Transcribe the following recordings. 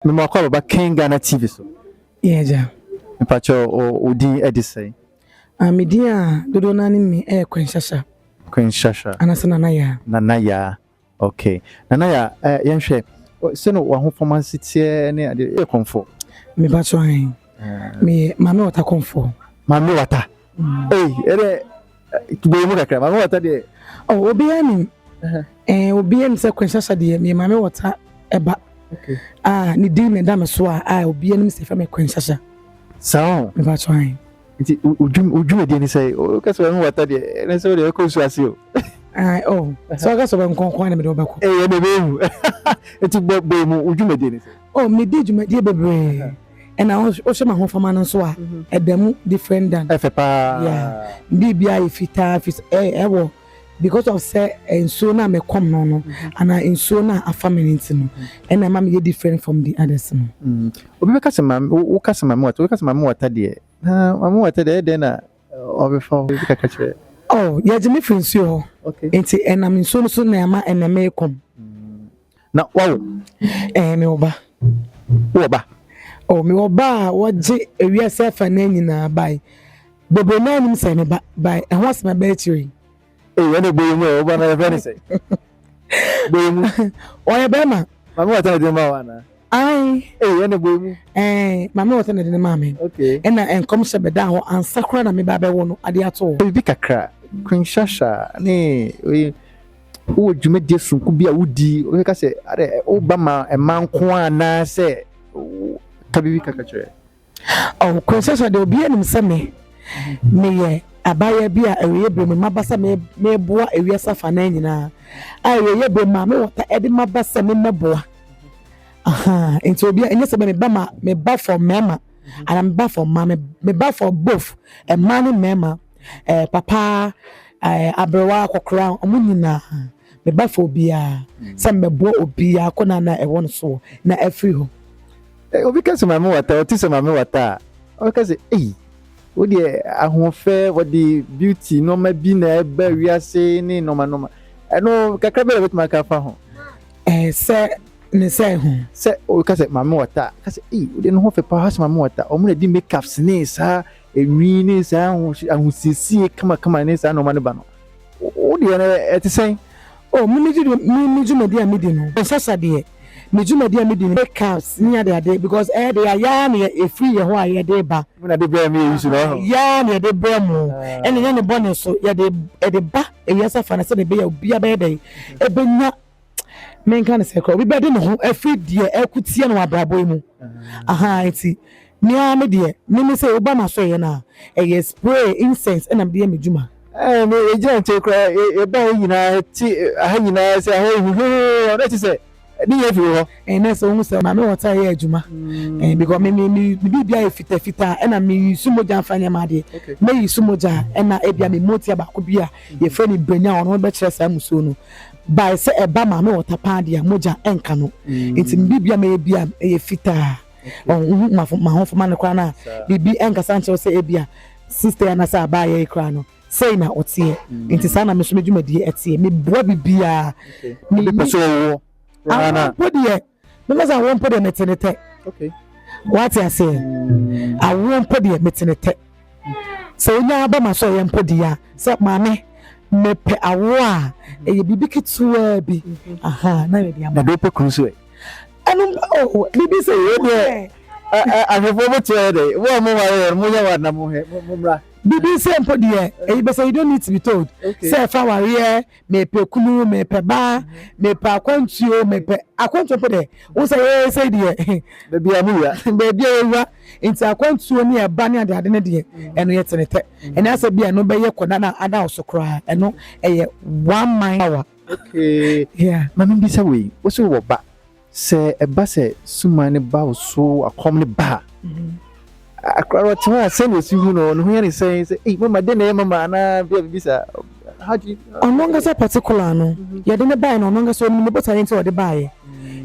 Me mo akwa baba k1ng TV so. Yeah, ja. Me pacho odi edisay. Medi a dodo na ni me kwenshasha. Kwenshasha. Anasa nanaya. Nanaya. Okay. Nanaya yenhwe se no wa ho formancy tie ne ade Komfo. Me pacho han. Me mama wata Komfo. Mama wata. Ere tubo mu kakra mama wata de. Oh, obi ani. Obi ani se kwenshasha de me mama wata eba. Okay. Ni din me dam so obi ani se fa me kwenshasha. Sao. Me pacho han. Nti ujum de ni say o ka so mama wata de na so de ko so ase o. So I so ben konkon na me do bako. Bebe mu. Eti be mu ujum de ni say. Me di juma de bebre. And I also my home for man so edem different than Efepa. Yeah. Bibia ifita ewo because of say enso na me come no and enso na a family ntino and my mama different from the others no. Obi be kase mam wo kase mam wata wo kase mam wata de. Mam wata de na obi fa obi ka kire. Yeah, Jimmy friends yo. Okay. Enti and I'm so na ma and me come. Na wow. Me oba. Oba. Me oba waje ewiase afa na nyina bai. Bobo na nim say me bai and what's my battery? When the boy mu oba na very say. Boy mu. Oya be ma. Mama wata de ma wana. When the boy mu. Mama wata na de ma me. Okay. And enkom se be da ho ansakra na me ba be wo no ade ato. Bi kakra. Kwenshasha ne o dwuma de sunku bia wudi o ka se are Obama e manko ana se kabibi kakachre. Kwenshasha de obi anim se me ye abaya bia ewe brem mabasa me boa ewe safa na nyina ye brem ma me wota e de mabasa me meboa enti obi enye se me ba for mema and I'm ba for ma me ba for both a man and mema papa abrewa kokra omunina me ba for bia some me bo obi akona na e won so na afri ho obi ka se mama wata o ti se mama wata o ka se o de ahofe o de beauty no ma bi na ba wiase ni no ma eno kakra be bet ma ka fa ho se ne se ho se o ka se mama wata ka se o de no ho fe pa ha se mama wata o mu na di makeups ni sa ewi ni sa ahusisi kama ni sa no ma ne ba no o de na eti sen mi jumadi amidi no sasa de mi jumadi amidi makeups ni ade because they are ya na e free ye ho aye de ba na de bra mi use no ya na de bra mu ene nya ne bonus so ya de ba e yasa fa na se de be ya obi aba de e benya men kan se ko obi be de no ho free de e kutie no abrabo mu enti mi am de mi say Obama so ye na e spray incense and am de mi juma me ejante kra e ba nyina ti ha nyina se ha hu that is say ni ye fi ho na so hu se ma me wota ye adwuma because me bibia e fita na me sumoja afanya ma de me sumoja na e bia me moti aba ko bia ye fra ni branya ono be kire sa muso no by se e ba ma me wota pa de moja enka no enti bibia me bia e fita ma ho fo ma no kra na bibi enka sanche se e bia sister na sa ba ye kra no say na otie enti sana me so medwumadi etie me boa bibia me peso wo ana podie me masa won podie metenete okay what you say I won podie metenete so nya ba ma so ye podie se ma me pe awo a e bibi kitua bi na me dia na do pe kruso anu bibi say ye de ahefo mo tie de wo mo wa mo nya wa na mo mra bibi say podie but so you don't need to be told say fa ware me pe kunu me pe ba me pe akwantuo me pe akwantuo podie wo say de baby amuya baby ewa nti akwantuo ne e ba ne ade ne de eno ye tenete eno asa bia no be ye kona na ada osokra eno eye 1 mile hour okay yeah mama bi say we wo so wo ba se e ba se suma ne ba so akom ne ba akwara twa se no si hu no no here say mama de na mama na bi sa how do you ononga sa particular no ye de ne buy no ononga so no bota yin so de buy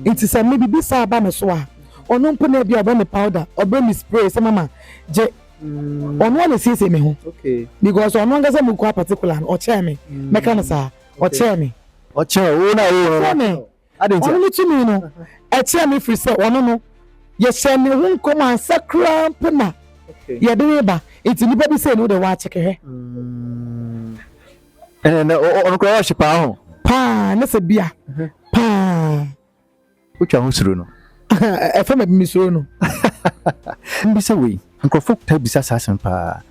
it is a maybe bi sa ba me so a ono mpo na bia oba me powder oba me spray say mama je ono na see me ho okay because ononga sa mu kwa particular no o che me me kan sa o che me o che o na o I didn't tell me no e che me free say ono no Yes, and you won't come and sacra puna. Yeah, the neighbor. It's in the say no the watch. And on crash pound. Pa, let's a beer. Pa, Which I was through. I found a Miss Rono. Miss away. Uncle Folk tell this assassin pa.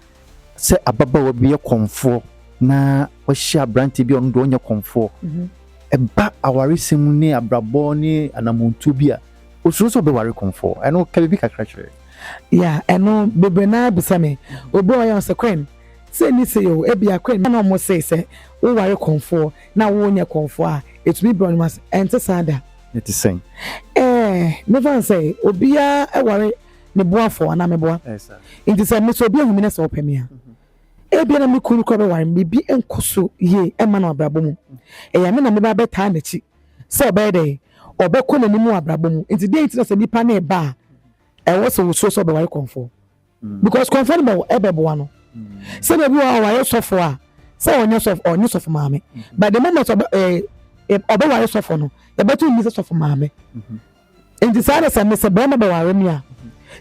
Say a baba will be a comfort. Na was she a brandy be on doing your comfort. A back our simune a braboni and a montubia. Also be worry comfort. I know can be a crutcher. Yeah, I know baby na besame. O boy on sa queen. Say ni say o e bia queen na mo say o worry comfort. Na wo nya comfort. It be born mas enter sada. It is saying. Never say obia e worry ne boafo na me boa. Yes sir. It say me so obia hu me na so pemia. Ebia na me kunu ko be worry bibi enkoso ye e ma na abrabo mu. Ya me na me ba beta na chi. Say obede obekọ na nimu abrabo mu. Nti dey nti say nipa na e ba e wo so be worry comfort. Because comfort be ebebo no. Say be wa worry sofo a. Say onye sofo maame. But the moment obe worry sofo no, e beto ni sofo maame. Nti say say me say be ma be worry me a.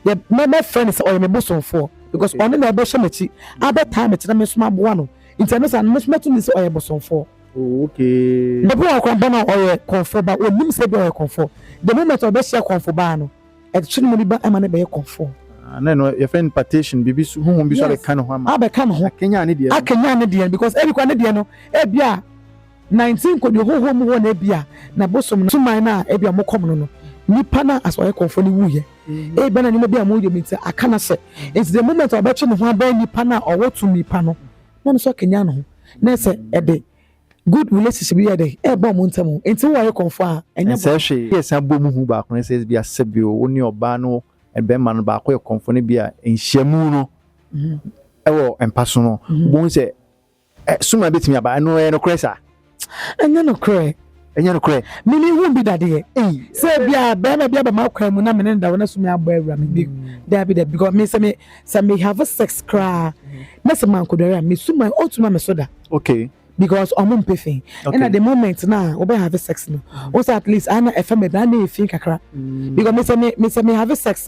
Ye me friend say me bosom for because on na be shemachi abeta me tena me soma boa no. Nti no say me meto ni say bosom for. Okay. The boy can be na comfort but when nim say be comfort. The moment obe share comfort ba no. E tune mo ba e ma na be comfort. No, your friend partition bibi su hu bi so le kan ho ama. Abeka no ho. Kenya ne dia. Akenya ne dia because every kwa ne dia no e bia 19 ko de ho mu ho na bia na bosom no suman na e bia mo kom no no. Nipa na aso comfort ni wuye. E bia na ni bia mo yemi nti aka na se. It's the moment obeche no ho aba nipa na owotu nipa no. Na so Kenya no ho. Na se e de good relationship here dey e ba mo ntamo. Nti wo are comfort a enya. Se hwe yes abomu hu ba ko na se bia sebio oni oba no e be man ba ko e comfort ne bia enhyiamu no. Ewo empaso no. Bon se suma betimi aba no e no kresa. Enya no kre. Enya no kre. Mimi hu bi dade e. Say bia ba ma kwa mu na me nda wona sumi aba awura me bi. There be there because me say me have a sex cry. Na se man ko dare me suma otuma me soda. Okay. Because I'm paying. And at the moment now, we have a sex no. Also at least I know if I'm a brand new thing kakra. Because me have a sex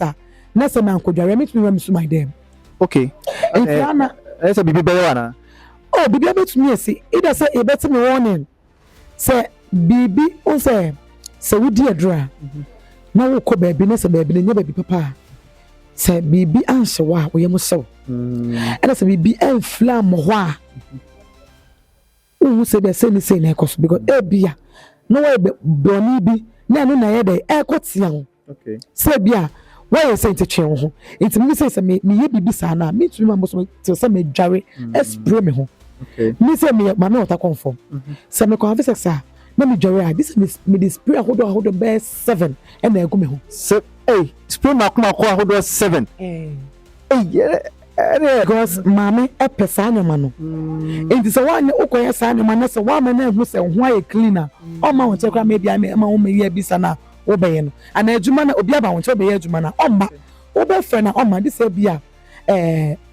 na se man ko dare me to me suma dem. Okay. And Anna, esa bibi be wana. Oh, bibi bet me see. Either say e bet me warning. Say bibi on say we di adra. Na wo ko baby na say baby nya baby papa. Say bibi anse wa wo yemo so. And say bibi enflam ho a. Who say be say ni say na ekoso because ebia no we boni bi na no na ye dey ekotia ho. Okay. Say bia why say to twen ho. It me say me ye bibi sa na me tumi ma so to say me dware spray me ho. Okay. Me say me ma na ota conform. Say me ko have sex na me dware this me the spray ahodo best 7 and na ego me ho. So spray na kuma ko ahodo 7. Yeah. Because mama e pesa anyama no. Enti se wa ukoya sa anyama na se wa ma na hu se ho aye cleaner. O ma won chekwa me bia me ma wo me ye bisa na wo be ye no. Ana adwuma na obi aba won che be ye adwuma na o ma. Wo be fe na o ma this bia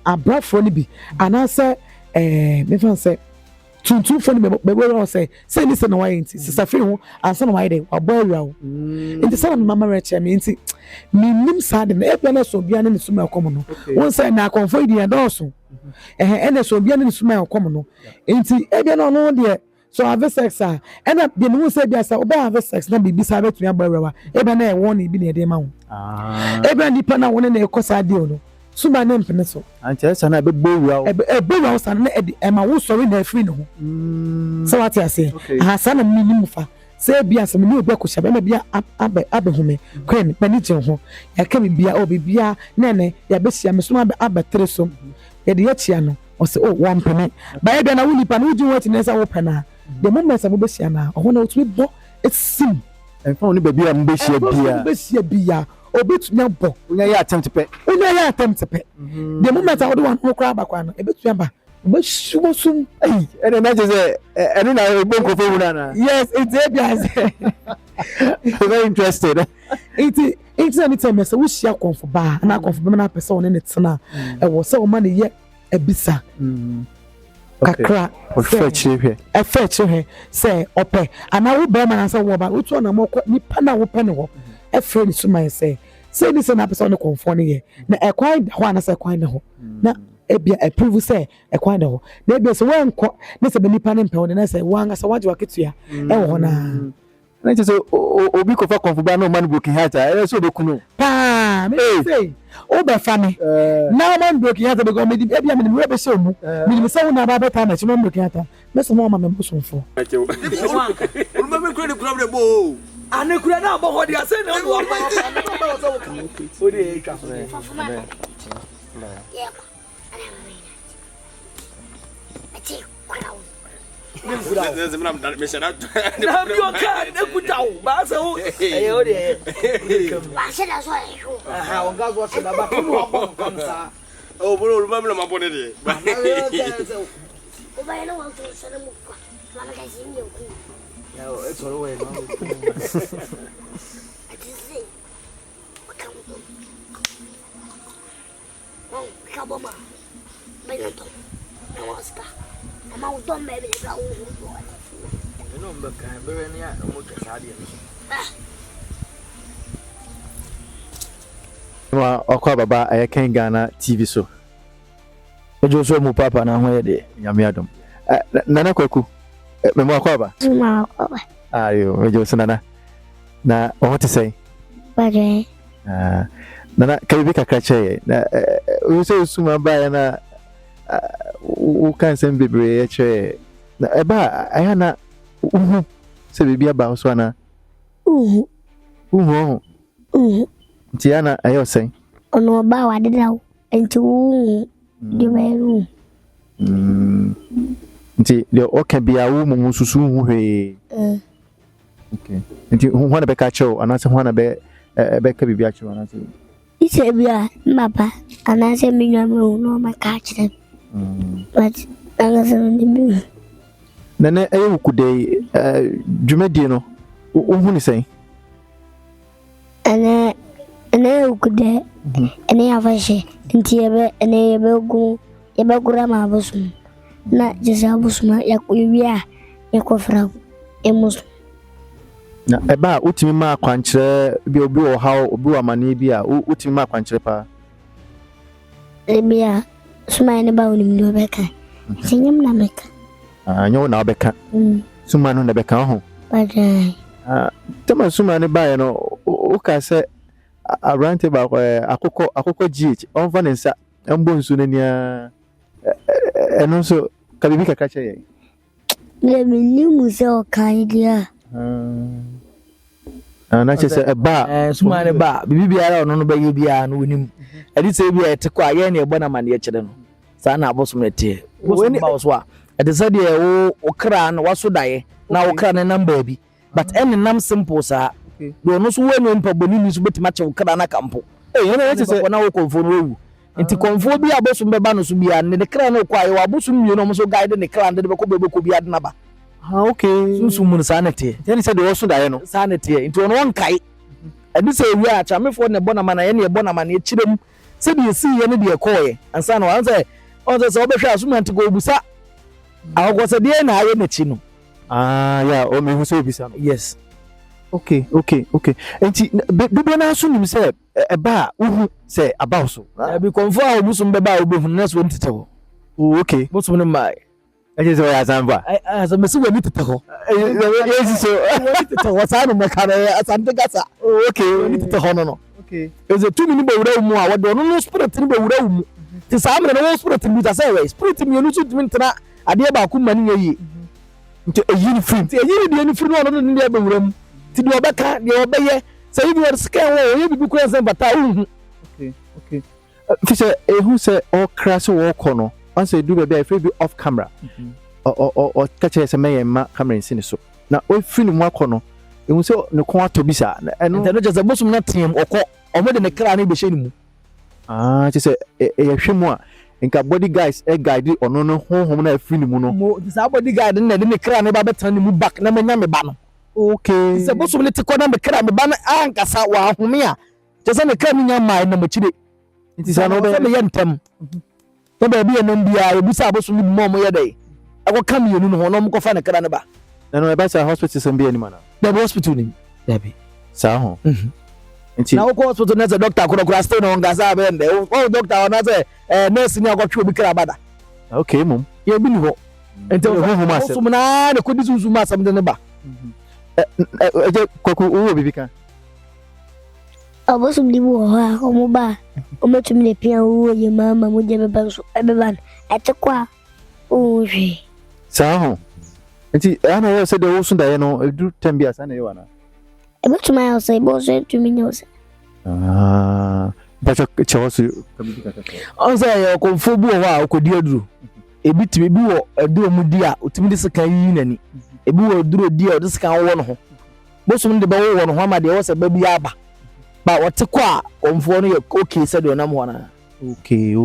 abrafo ni bi. Ana se me fan se tuntu fo ni be we say ni se na wa enti se safi ho ansa na wa dey aboawura wo. Enti se na mama reche me enti nim sad na e na so bia na suma kom no won say na comfort di endoso ene so bia na suma kom no enti e bia na no de so have sex a ena de no say bia say oba have sex na bibi sa betumi agbarewa e bia na e won bi na e de ma wo e bia ni pa na won na e kosa de no suma na mpene so anche sa na be bowura e bowura sa na e ma wo sorry na free no ho so what you say aha sa na minimum fa say bia so me ni obi akosia be na bia abehume kwen pani je ho ya ka bia o bia na ne ya besia me so abetre so ya de ya chia no o say oh one pene ba ya bia na wuni pa na uju wati na say wo pena the moment say mo besia na o ho na otumi bo it sim en fa oni ba bia mo besia bia obetunya bo unya ya attempt pe the moment I would want no crab akwa no ebetunya ba Sum and then say I don't know Komfo yes it's very interested it's anytime me say we share Komfo ba na Komfo be na person on it na e wo say o ma ne ye ebisa kakra fetch here say ope and I will be man say wo ba wo to na mo nipa na wo pe ne wo e free ni suma say say this na person no Komfo no ye na ekwan ho anasa ekwan ne ho na ebia approve say ekwan ne ho na ebia so wanko na se benipa ne mpɛ na say wanga sa waje waketua ho na na je so obi ko fa Komfo ba no man broken heart e so be kunu pa me say o be fa me na man broken heart be go me ebia me be say mu me say una ba beta na chi man broken heart me so ma me busonfo o me kure ni problem bo ane kure na bo ho dia say na o ba o de twa There's a man that mission out. Have your car, the good out, Basso. How God was about oh, bro, remember my body. I don't want to send him. No, it's all away. I just say, come on, Benito. I was I'm out on maybe the ground. You know, but I'm very near no more Casadian. Wa okwa baba I can Ghana TV so. Ojo so mu papa na ho ye de Nyame adom. Nana kwaku. Me mo akwa ba. Ma akwa. Ayo, ojo so nana. Na o what to say? Baje. Nana kai bi kakra che. Na o so suma ba na o kan sem bebre che. Na eba aya na se bibi aba so na. Tiana ayo say. Ono ba wa dedaw. Enti di meru. Nti de oka bia wo mu susu hu hwe. Okay. Nti hu na be ka chew anase hu na be ka bibia chew anase. Ise bia mapa anase minwa me no ma ka kire. But anase ndi bi. Nana ayo kude dwumadi no wo hu ni say. Ene ukude ene afashe nti ebe gura ma abusum na jese abusum yakuwia yakofra emus na eba utimi ma kwankyere bi obi wo hawo obi wa mane bi a utimi ma kwankyere pa ebia suma ne ba onim do beka senyem na meka anyo na obeka suma no na beka ho badai tema suma ne ba ye no o ka se arante ba akoko GH onfa ne nsa embo nsu ne nia eno so ka bibi kaka che ye le minimu se o kan dia na che se ba suma ne ba bibi biara ono no ba ye bia no wonim edi se bia eteko aye ne ebo na mane kire no sa na abosom ne tie bosom ba so a edi se de wo kra no waso daye na wo kra ne number bi but any nam simple sa do no so wenu mpa boni ni so betima che wo kra na kampo ena che se na wo Komfo no wu nti Komfo bi abosom be ba no so bia ne kra no kwa ye abosom mi no so guide ne kra de be ko bia de na ba okay sunsun mun sanete tani se de wo so daye no sanete nti ono won kai edi se wi a chamefo ne bona mana ye ne bona mana ye chirem se de si ye ne de koye ansa no an se on se obehwa asumant go busa awo se de na aye na chi no ya o me hu se obisa no yes okay enti dodo na so nim se eba uhu se about so bi Komfo a obusum be ba obehu na so ntete ho okay busum ne mai eje se ya zamba so mesi we mitete ho yes so mitete ho sa no mekare asante gasa okay mitete ho no okay eze 2 minutes be wura mu a wodo no spirit ni be wura mu ti sa amre no spirit ni ta say we spirit mi enu so tumi ntena ade ba ku mani yi nti eyin free ti eyin de enu free no no ni be wura mu ti do obeka de obeye say you were scan wo ye bibi ku ense bata uhu okay fisher ehu se all crash wo kono once you do be I be off camera or catch se me ma camera in sine so na o film wa kono ehu se ne ko atobi sa eno no just abusum na tem okọ omo de ne kra na be hye ni mu che se e hwemu a nka body guys guide ono no honhom na afiri ni mu no mo sa body guide na de ne kra na ba betan ni mu back na manya me ba no okay se busum ne te ko na me kra me ba na ankasa wa home a che se ne kra ni nya mai na machire nti sa no be me yentem to ba bi enum bia e busa busum ni mo ye dai akọ kam yenu no no mo ko fa ne kra ne ba na no e ba sa hospital sem bi ani mana the hospital ni da bi sa ho na wo hospital na say doctor kura stay no ngasa be nde o doctor na say nurse ni akotwe obi kra bada okay mum ye bi ni ho enti wo so na ne kodi zuzu ma asam de ne ba eje kwaku wo bibi kan Abosu mlibu wa komo ba. Ometumile pia uwo ye mama moja beba atakwa uwe. Saho. Enti ana yo se de wo sunda ye no edu tambia sa na ye wana. Ebetuma yo se bo se tuminyosa. Bacho chawosu kabidika kaka. Onza ye Komfo bu wa okodi aduru. Ebi timi bi wo aduru mu di a otimi de sika yi nani. Ebi wo aduru di a o de sika wo no ho. Bosum de be wo no ho ma de wo se ba bi aba. Ba wote kwa Komfo no ye okay se de na mo na. Okay.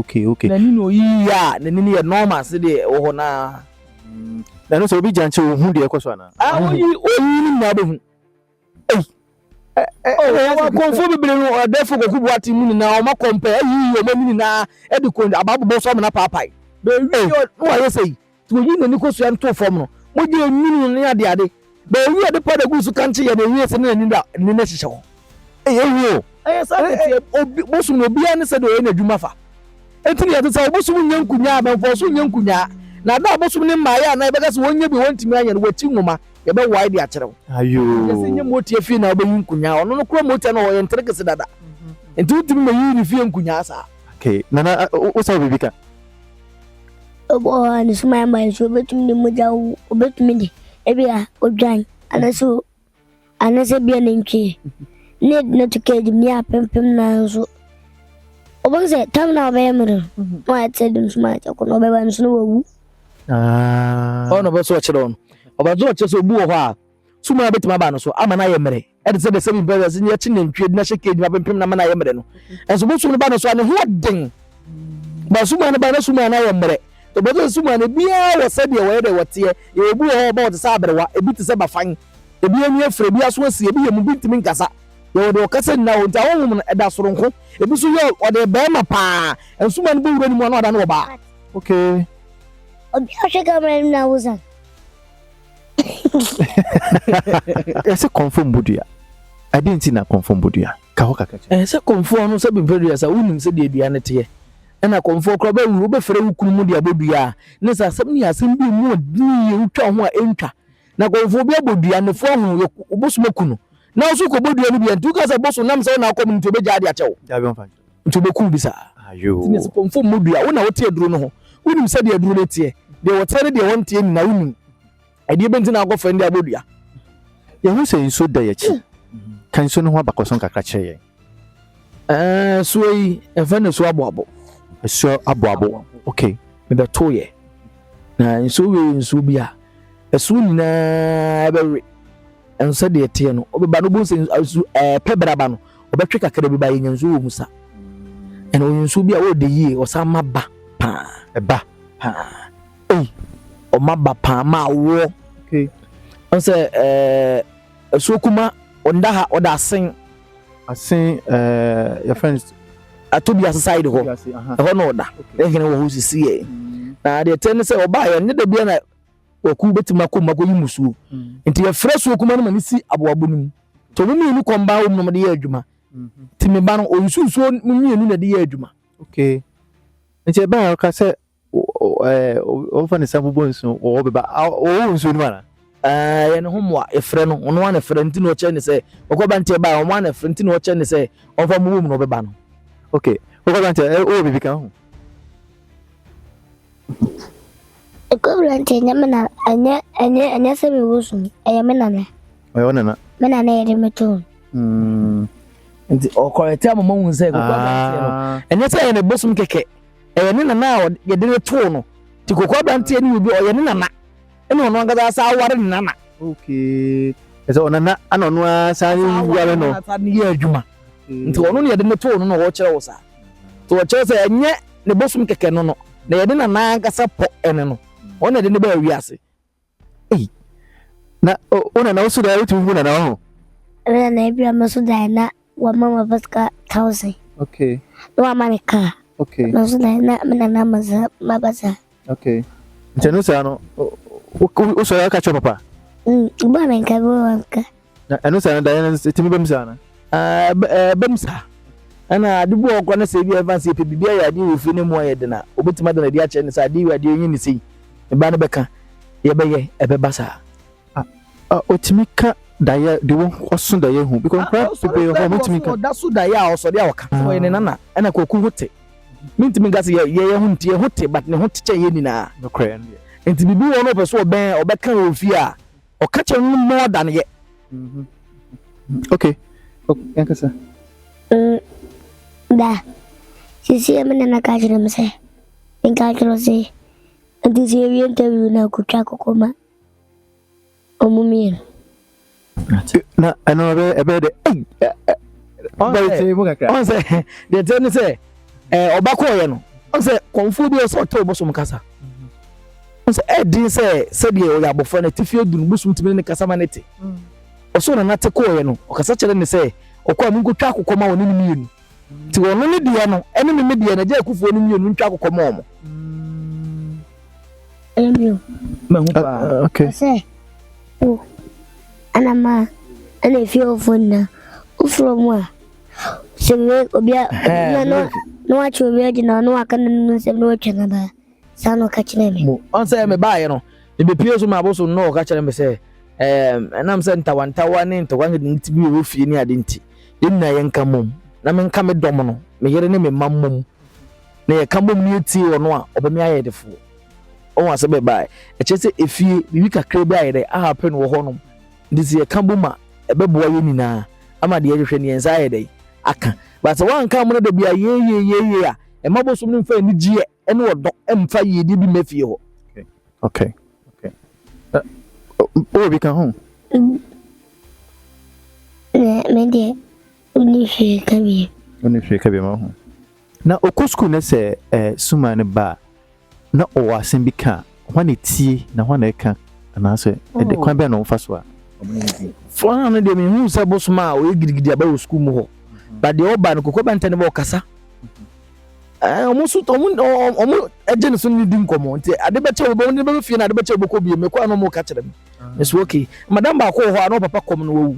Na ni no yi ya na ni ye normal se de wo ho na. Na no so obi janche wo hu de ekoso ana. Oyi ni na be hu. Wa Komfo bibire no odefo kokubu ati mu na o ma compare yi o ma ni na e de ko ababo so na papai. Be wi no wa yesei. To yi na ni ko so ya nto fom no. Mo je minu ni ade ade. Be wi ade pa da gusu kanche ye be wi se na ni da ni na hihye ho. Ewo. Sa obi bosum no bia ne se de o na dwuma fa. Entini ya tsa bosum nyankunya ba fo so nyankunya. Na da bosum ne maaya na be ka se wonye bi wontimi anya no wati nwoma. Ye be wide a kyerɛw. Ayo. Yesi nye moti afi na obeyi nkunya ono no kura moti na oye ntere kese dada. Enti utimi me yi ni fi nkunya sa. Okay. Nana o sa bibi kan. Obo ani suma ma so betumi ni moja obetumi ni. Ebia odwan anase bia nentwe. Ne na tukeji mi apempem na so. Obo se tam na be emre. Wa tsedum suma cha kono be ban so no wu. Ono be so kyerɛ ono. Obazo kyerɛ obu wo ha. Suma betima ba no so ama na ye mere. E de se de same brothers ni achi nentwe na SH0CK ma apempem na ma na ye mere no. Enso bo suma ba no so ane ho den. Ba suma na ba na suma na ye mere. Obazo suma na bia wo se de wo de wote ye obu ho ba wo te sa abrewa ebi te se ba fan. Ebi anu afre bi aso asi ebi ye mu bintimi nkasa. Yo de okase na wo nta wo mu da soronko ebi so ye o de be ma pa ensuma no bo wura ni mu na oda no ba. Okay. Obi ahweka mra na wuzan. Ese Komfo mbudua. Adenti na Komfo mbudua. Ka ho kaka. Se Komfo no se bibredua sa unim se de adua ne te. Na Komfo kro ba wu be fere wukunu mu de abodua. Ne sa asem ni asem bi mu di utwa ho a entwa. Na Komfo bi abodua ne fo ho obosumakunu. Na so ko bodua no bi antu ka se boso nam se na akom ntu be jade achew. Ja be onfa. Ntu be ku bi sa. Ayo. Tine se Komfo mbudua wo na wo tie duro no ho. Unim se de aduro ne tie. De wo tere de won tie ni na unim. Ade be ntina akofo ndi abodua. Ye hu se nso da yachi. Kan so no ho abakoson kakra kyerɛ ye. So yi efa ne so aboabo. So aboabo. Okay. Me be to ye. Na nso we nso bia. Esu nyina be enso de tie no obeba no bo se pebraba no obetwe kakra bi ba ye nso wo musa. Ena nso bia wo de yi o sa maba pa. Eba. Pa. O maba pa ma wo. Okay. Onse esu kuma onda ha oda sen your friends atobi aside ho. Ho no oda. Ehene wo ho sisi ye. Na de ten se oba ye ne da bia na waku betima ko mago yimusuo. Enti ye fresh wo kuma no mani si aboabo nim. To mu mi komba wo no de ye adwuma. Ti me ba no onsusuo mu mienu na de ye adwuma. Okay. Nje ba ka se o fa ne sabubo nsu o beba o nsu ni mana. Ye ne homwa e frɛ no ono wana frɛ nti no kye ne sɛ okoba nti ba ono wana frɛ nti no kye ne sɛ onfa mu no beba no. Okay. Okoba nti o bibi kan ho. Equivalent nyamena anya se be wusu eyamena na. Oyo nana. Mena na yede meto. Nti o correct am mo hu sɛ okoba nti no. Enya sɛ ye ne bosum keke. Eye ne nana ye de ne to no. Ti okoba nti ne obi o ye ne nana. Eno no ngada sa aware ne nana. Okay. Ese onana ana no asa ni ware no. Asa ni ye adwuma. Nti ono ne ye de ne to no no wo kyerɛ wo sa. To wo kyerɛ sɛ enye ne bosum keke no no. Na ye de nana ngasa po ene no. Ona de ne ba wi ase. Na ona na usu da utu na na ho. Na ebia maso da na wa mama baska 1000. Okay. No amane ka. Okay. Maso da na mena na maza mabasa. Okay. Nteno sa no uso ya ka cho papa. Ba men ka bo wanka. Na eno sa da na timi bem sa na. bemsa ana adibu okwa na se bi advance pe bibia ya adi ofi ne mu ayede na obetima da na di ache ne sa adi adi yin ni sei e ba ne beka ye beye ebeba sa otimika daya de won osun daya hu because people ho otimika da so daya o so de awaka so ye ne nana ana koku hote mintimi gase ye hu ntie hote but ne hote che ye ni na no cry enti bibi won opeso obeka ofi a o ka che no more than ye okay yankasa da sisi amena na kajira mse nkajiro se ndisi yewi interview na kutwa kokoma omumien na ano ebe de on say the tell say obako ye no on say Komfo bi so to bosom kasa on say edin say de o ya bofo na tifie dunu busum timi ne kasa manete o so na nate ko ye no o kasa kire ne say okwa mu nkotwa kokoma woni ni mienu ti wono ne dia no ene me dia na je akufuo ni mienu ntwa kokoma omo emio mahupa okay say anama ene fio fonna ufro a sewe obia no wa chobia di na no aka no se no twena ba sano ka kire me on say me ba ye no me be pie so ma boso no ka kire me say enam se ntawantawa ne ntwa ne tibi wo fie ni ade nti dinna ye nka mom na me nka me dom no me yere ne me mammom na ye ka mom ni ti wo no a obemi aye defo on wa se be ba e che se efie bibi kakra bi aye de a happen wo ho no ndisi ye ka boma ebe boa ye nyina ama de ye hwehwe ne yensa aye de aka but wan ka mo no de bia ye a e mabosom ne mfa ni gie ene wodo emfa ye di bi mafie ho okay o bi kan ho me de uni hwe kabi ma ho na okosku ne se suma ne ba na o asen bi ka hwane tie na hwane ka na so de kwan be no fa so a fona no de me hu se bosoma o yigirigidi aba wo school mu ho ba de oba no kokko bantane ba okasa omo su to omo ejene so ni di nkomo nti ade be chewo bo ni be fie na ade be chewo bo ko bi me kwa no mo ka kire me so okay madam ba ko ho ano papa kom no wu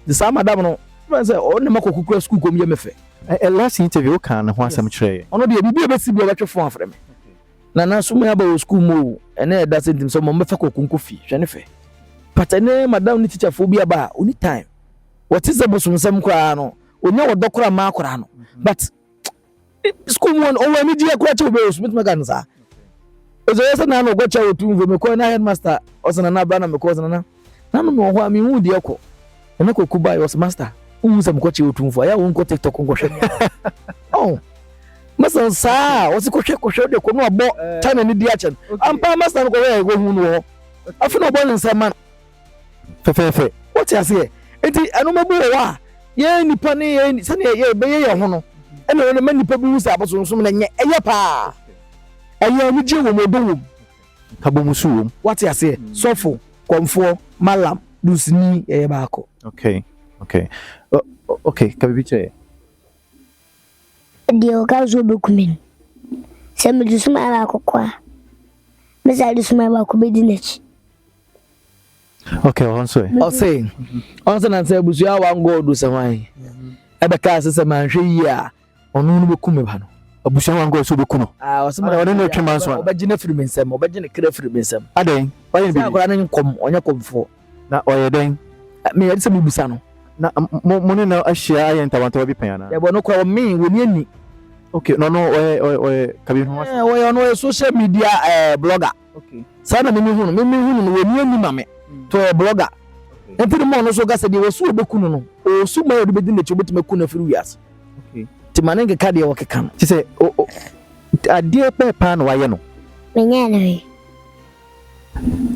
the same madam no man say o ne makokukura school kom ye mefe last interview kan ho asam kire ono de bibi be si bi o betwe fon afre me na so me aba wo school mu ene da sentim so mo mefa kokunko fi hwe ne fe patane madam ni teacher fo bi aba oni time what is the bosumsam kwa no onya wodokora ma akora no but school one o wani dia kwa che be smith maganza ozo yesa na no gwacha otumvo me ko na headmaster osana na bana me ko osana na no me ho ami hu dia ko ena ko kubai was master unza mkwache otumvo ya wonko TikTok ngoshe oh masan sa wasi ko hwe de ko no abo time ni dia chen ampa master ko we go hu no afi no ball nsema fe what you say enti anu mabu wa ye nipa ne ye sane ye be ye ho no ena ne manipa bi wusa aboso nso na nye eye pa eye ni je wo modo wo kabomusu wo what you say sofo Komfo malam dusni eye ba ko okay kabibi che dio ka zo be kumen se me du suma ba kokwa me sa du suma ba ko be dinachi okay on so na say busu ya wan go du se wan ebe ka se man hwe yi a onu no be kume ba no abusia wan go so be kuno o se ma no twema so obagina firi mensem obagina kira firi mensem aden oye bi akora na nkom onya Komfo na oye den me yɛ se me busa no na mo ne na ahia aye ntawantawa bi panyana ya bo no kwa me woni ani okay no oye kabi ho oye no social media blogger okay sana me hu no woni ani mame to blogger enti mo no so gasa de wosu obekunu no o su ma yɛ de bedi na chobeti makuna firi wias okay ti manenge ka de wo keka no ti se adie pepa na waye no menya na we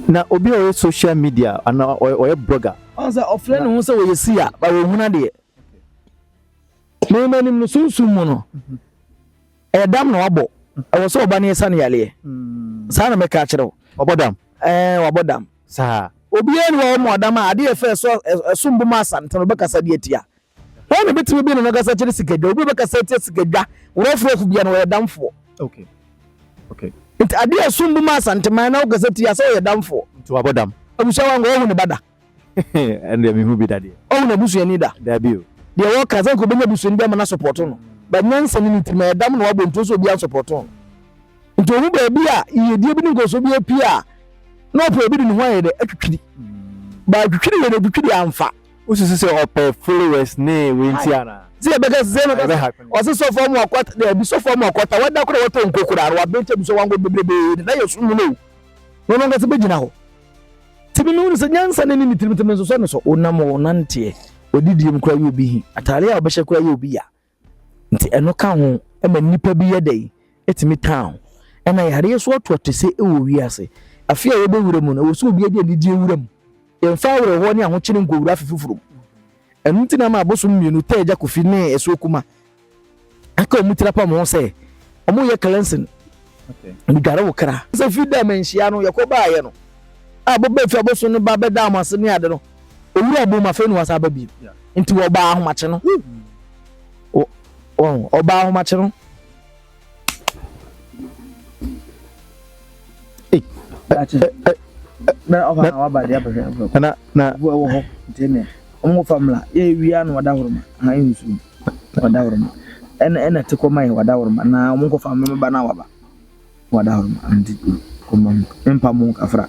na obi o social media ana oye blogger onza offline hu se wo yesi a ba wo huna de me manim no sunsun mu no dam na wabo e wo so oba ne yesa ne yale sa na me ka kire obodam wabodam sa obi eni wo mo dam a ade efe so esumbu ma asante no bekasa de etia wona betimi bi no gasa kire sikadwa obi bekasa tie sikadwa wo refu bia no damfo okay nti ade esumbu ma asante man na wo gasa tia so ye damfo to abodam abusa wango wo ne bada and me hu bi dade o na busu ani da da bi o de wo ka san ko benya busu ndi ma support no ba nyansa ni ntima edam no wabonto so bia support no nti ohu ba bia yedie bi ni goso bia pia no po bi ni ho ayede atwitwiri ba twitwiri we twitwiri amfa Usu se ope followers ne we ntiana. See because say no also so form akwata there be so form akwata wada kura wato nkokura arwa bente bi so wango bebrebe na yesu mu no no ngase begina ho tibi no se nyansa ne ni tirim so onam onante odidiem kura ye obi hi atare a obehye kura ye obi ya nti eno ka ho e ma nipa bi ye dai etimi town e na yare so oto se e wo wiase afia ye be wura mu na wo so obi ade ni die wura mu yemfa wura ho ne ahokyere nkowura afifufuru enu ntina ma aboso mienu teja kofi ne eso kuma aka omutira pa mo se omo ye cleansing ni gara wo kra so fi da manhia no yakoba aye no aboba fi aboso no ba beda amase ne ade no owura abo ma fe no wasa ba bi nti wo ba ahomache no oba ahomache no na ofa na waba dia ba na wo ho ntene omo famla ye wia no wada horoma ha insu wada horoma ena te koma ye wada horoma na omo ko famla ba na waba wada horoma andi koma empa mo kafra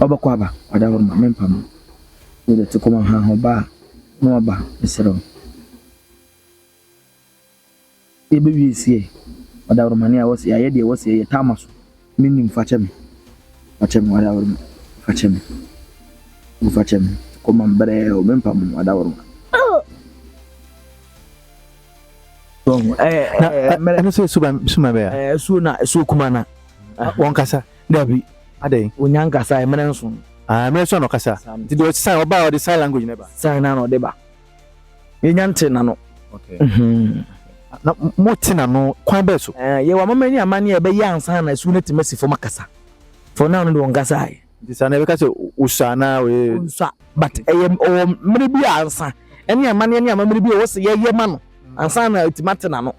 oba kwa ba wada horoma mempa mo ye te koma ha ho ba no ba esero e be wi sie wada horoma ne a wosi ya ye de wosi ye tamaso minim fachem wada horoma fachem ufachem koma mbere o mempa mu adaworo eno se suma be su na su kuma na won kasa dabi adai onyanka sai mene nso mene so no kasa ti do sign oba o the sign language ne ba sign na no de ba yenyante na no okay na motina no kwan be so ye wa mama ni amane e be yansa na su na timasi fo makasa for now no de won kasa ai this na be kasa usana we unsa but o mre bi ansa ene amane ene amamre bi wo se ye ma no ansa na ultimate na no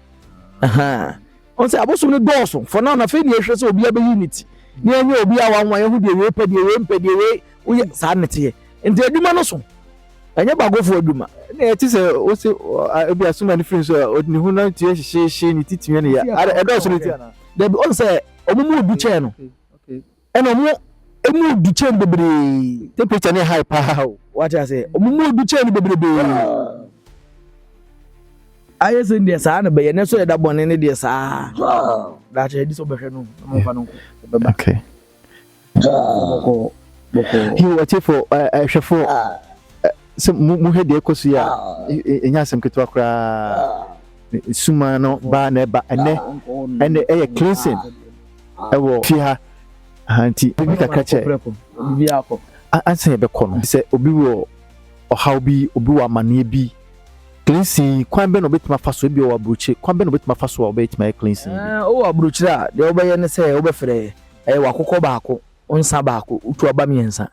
on se aboso ne doso for now na fe ni ehwe se obi abe unity ni enye obi a wanwan ye hu de we pede we mpede we uye sa nete enti aduma no so enye bagofo aduma na eti se o se obi asuma ni friends o ni hu na tie hye ni titime ne ya doso ne tia na de on se omumu du che no ene omu emu du che bebre temperature ne high pa what I say omumu du che ni bebre aye se ndie sa na be ye ne so ye da bone ne die sa da che di so behwe no mo fa no beba okay boko he what for hwefo so mu he de ekosu ya enya asem ketwa kra suma no ba na ba ene e cleansing ewo fi ha anti bibi kakra che bibi akọ anse be kọ no se obi wo ohaw bi obi wo amane bi cleansing kwan be no betima faso bi o abroche kwan be no betima faso o betima cleansing o abroche a de obeye ne se obefre wakokọ baako onsa baako utu aba miensa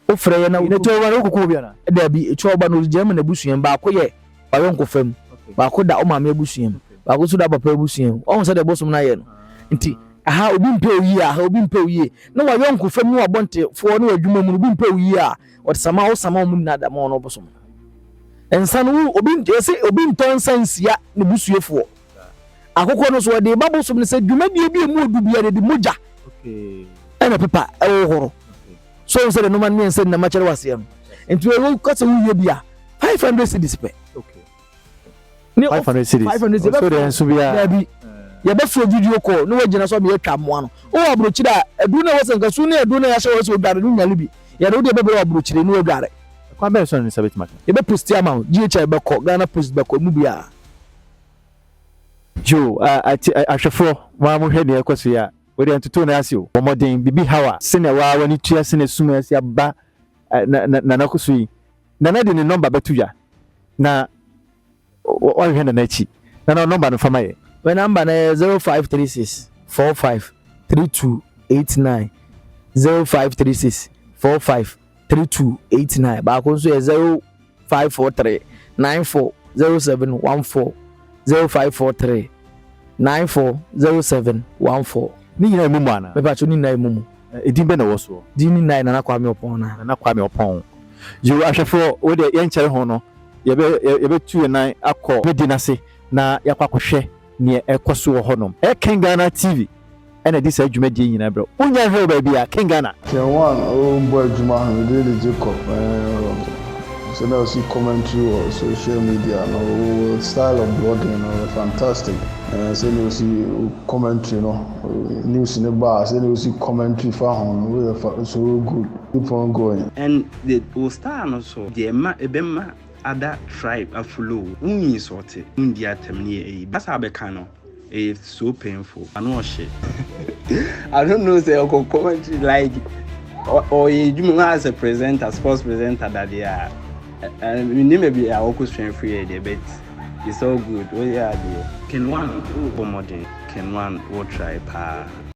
ofre ye na utu aba no kokọ bi na da bi etu aba no jema na busuyen baako ye bayonko fam baako da o maame busuyen baako su da papa busuyen o se de bosom na ye no nti aha obi mpe oyi aha obi mpe oyi na wayonko fam no abonte fo no adwuma mu obi mpe oyi a otsama o sama mu na da mo no bosom ensa no obi nton sansia ne busuefo akokọ no so de babosom ne se dwuma bi mu odu bi de moja okay ena pepa e horo so se de no man me ense na machere wasem enti we ko se wuye bia 500 cedis pe okay ni 500 cedis so de enso bia ya be fo video call no wagina so me yatwa mo ano o abrochire a edu na wose nka su na edu na ya hye wose odare no nyale bi ya do de be be abrochire no odare kwa be so ni sabet maka e be post amount GH be ko Ghana post be ko mu bia jo ahwefo wa mo hwe ne ekoso ya we de ntutu na ase o moden bibi hawa sene wa wani tua sene suma ase aba na koso yi na de ne number betuya na o hwe na chi na number no fama ye my number na 0536 45 3289 0536 45 3289 ba ko so 0543 940714 0543 940714 ni nyina mumu ana me pa cho ni nai mumu edin be na wo so din ni nai na kwa me opon na kwa me opon you ahwefo wo de yenkyere ho no yebe tu nan akọ medinase na yakwa kohwe ne ekoso wo honom k1ng TV ena di sa adwumadi nyina bro unya hwe ba bia k1ng k1ng boy adwuma ho de Jacob so now see commentary or social media no style of blogging fantastic so you see commentary news in the bar so you see commentary for home so good keep on going and the star also the ebema other tribe aflo unyi sorte ndia temni basa abeka no it's so painful I know shit I don't know say commentary like or you as a presenter sports presenter that they are and we maybe I will strength free but it's all good. Oh yeah, k1ng will try